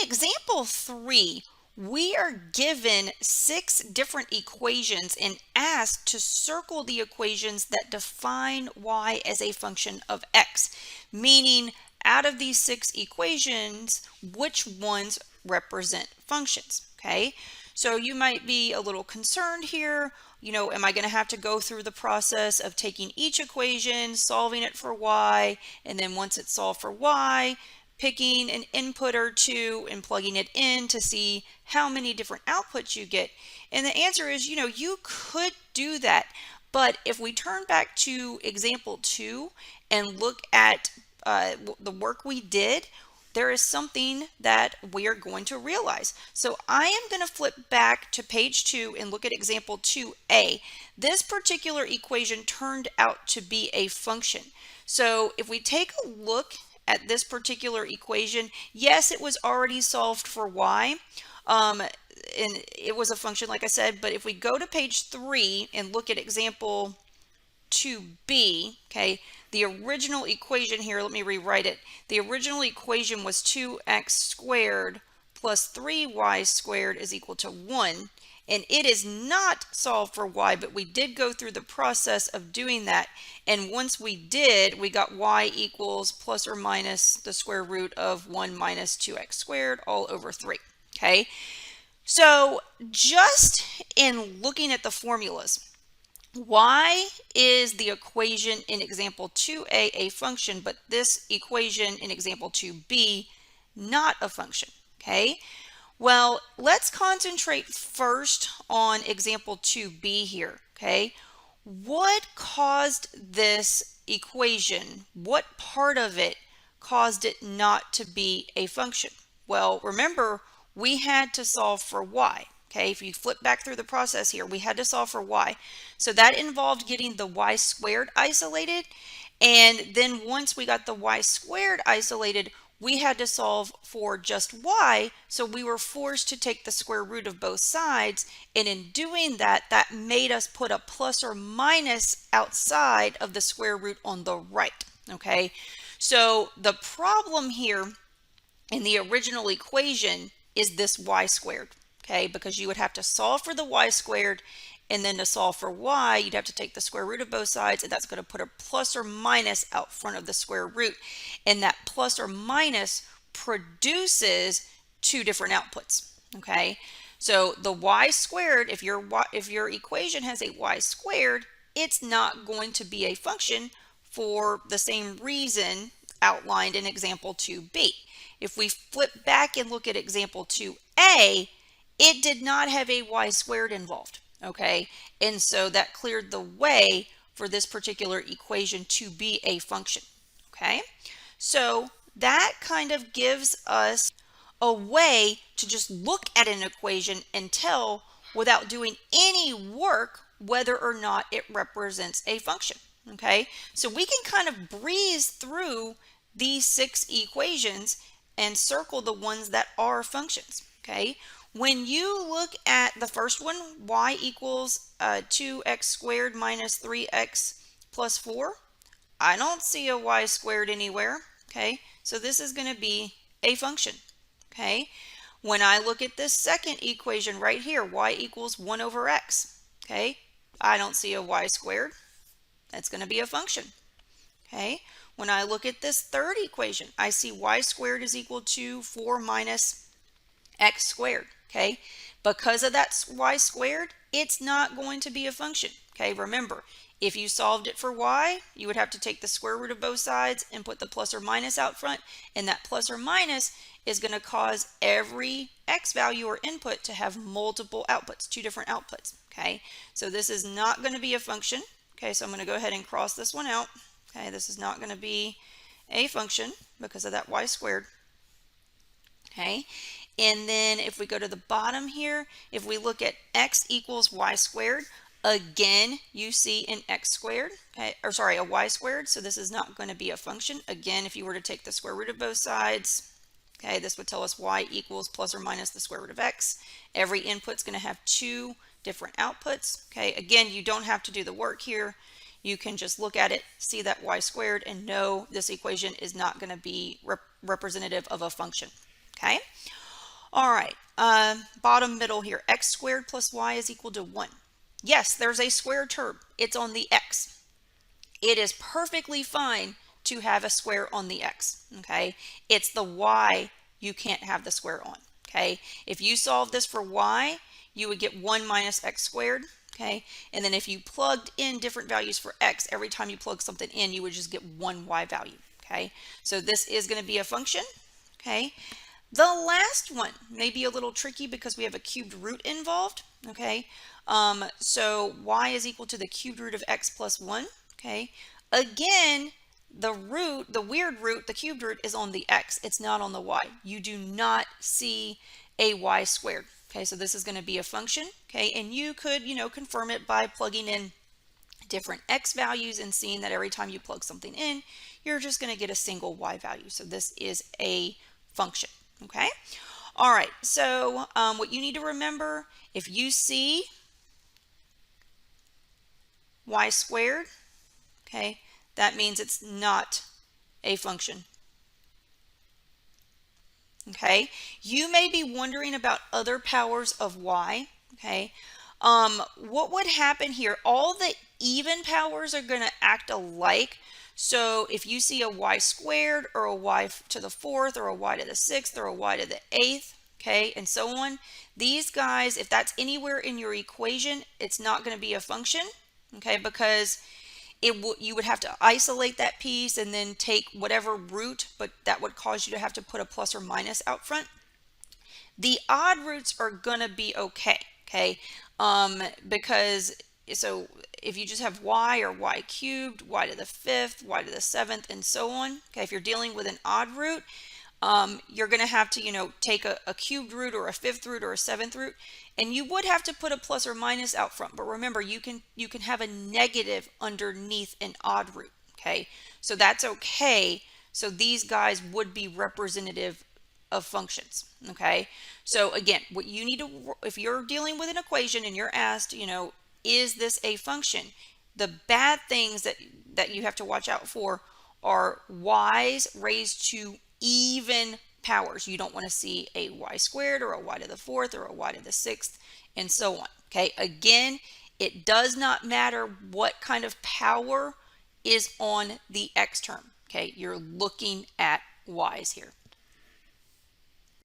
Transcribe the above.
example 3, we are given 6 different equations and asked to circle the equations that define y as a function of x, meaning out of these 6 equations, which ones represent functions, okay? So you might be a little concerned here, am I going to have to go through the process of taking each equation, solving it for y, and then once it's solved for y, picking an input or two and plugging it in to see how many different outputs you get? And the answer is, you could do that. But if we turn back to example 2 and look at the work we did, there is something that we are going to realize. So I am going to flip back to page 2 and look at example 2a. This particular equation turned out to be a function. So if we take a look at this particular equation, yes, it was already solved for y, and it was a function, like I said. But if we go to page 3 and look at example 2b, okay, the original equation here, let me rewrite it. The original equation was 2x squared plus 3y squared is equal to 1. And it is not solved for y, but we did go through the process of doing that. And once we did, we got y equals plus or minus the square root of 1 minus 2x squared all over 3. Okay, so just in looking at the formulas, y is the equation in example 2a a function, but this equation in example 2b not a function. Okay, well, let's concentrate first on example 2b here. Okay, what caused this equation? What part of it caused it not to be a function? Well, remember, we had to solve for y. Okay, if you flip back through the process here, we had to solve for y. So that involved getting the y squared isolated. And then once we got the y squared isolated, we had to solve for just y. So we were forced to take the square root of both sides. And in doing that, that made us put a plus or minus outside of the square root on the right. Okay, so the problem here in the original equation is this y squared. Okay, because you would have to solve for the y squared, and then to solve for y, you'd have to take the square root of both sides, and that's going to put a plus or minus out front of the square root. And that plus or minus produces two different outputs. Okay, so the y squared, if your equation has a y squared, it's not going to be a function for the same reason outlined in example 2b. If we flip back and look at example 2a, it did not have a y squared involved, okay? And so that cleared the way for this particular equation to be a function, okay? So that kind of gives us a way to just look at an equation and tell, without doing any work, whether or not it represents a function, okay? So we can kind of breeze through these 6 equations and circle the ones that are functions, okay? When you look at the first one, y equals 2x squared minus 3x plus 4, I don't see a y squared anywhere, okay? So this is going to be a function, okay? When I look at this second equation right here, y equals 1 over x, okay? I don't see a y squared. That's going to be a function, okay? When I look at this third equation, I see y squared is equal to 4 minus x squared, okay? Because of that y squared, it's not going to be a function, okay? Remember, if you solved it for y, you would have to take the square root of both sides and put the plus or minus out front, and that plus or minus is going to cause every x value or input to have multiple outputs, 2 different outputs, okay? So this is not going to be a function, okay? So I'm going to go ahead and cross this one out. Okay, this is not going to be a function because of that y squared. Okay, and then if we go to the bottom here, if we look at x equals y squared, again, you see an x squared, okay, or sorry, a y squared. So this is not going to be a function. Again, if you were to take the square root of both sides, okay, this would tell us y equals plus or minus the square root of x. Every input's going to have 2 different outputs. Okay, again, you don't have to do the work here. You can just look at it, see that y squared, and know this equation is not going to be representative of a function, okay? All right, bottom middle here, x squared plus y is equal to 1. Yes, there's a square term. It's on the x. It is perfectly fine to have a square on the x, okay? It's the y you can't have the square on, okay? If you solve this for y, you would get 1 minus x squared, okay? And then if you plugged in different values for x, every time you plug something in, you would just get one y value, okay? So this is going to be a function, okay? The last one may be a little tricky because we have a cubed root involved, okay? So y is equal to the cubed root of x plus 1, okay? Again, the root, the weird root, the cubed root is on the x. It's not on the y. You do not see a y squared, okay? So this is going to be a function, okay? And you could, confirm it by plugging in different x values and seeing that every time you plug something in, you're just going to get a single y value. So this is a function. Okay. All right. So what you need to remember, if you see y squared, okay, that means it's not a function. Okay. You may be wondering about other powers of y. Okay. What would happen here? All the even powers are going to act alike. So if you see a y squared or a y to the 4th or a y to the 6th or a y to the 8th, okay, and so on, these guys, if that's anywhere in your equation, it's not going to be a function, okay, because you would have to isolate that piece and then take whatever root, but that would cause you to have to put a plus or minus out front. The odd roots are going to be okay, because so if you just have y or y cubed, y to the 5th, y to the 7th, and so on, okay, if you're dealing with an odd root, you're going to have to, take a cubed root or a 5th root or a 7th root, and you would have to put a plus or minus out front. But remember, you can have a negative underneath an odd root, okay? So that's okay. So these guys would be representative of functions, okay? So again, what you need to, if you're dealing with an equation and you're asked, is this a function? The bad things that you have to watch out for are y's raised to even powers. You don't want to see a y squared or a y to the 4th or a y to the 6th and so on, okay? Again, it does not matter what kind of power is on the x term, okay? You're looking at y's here.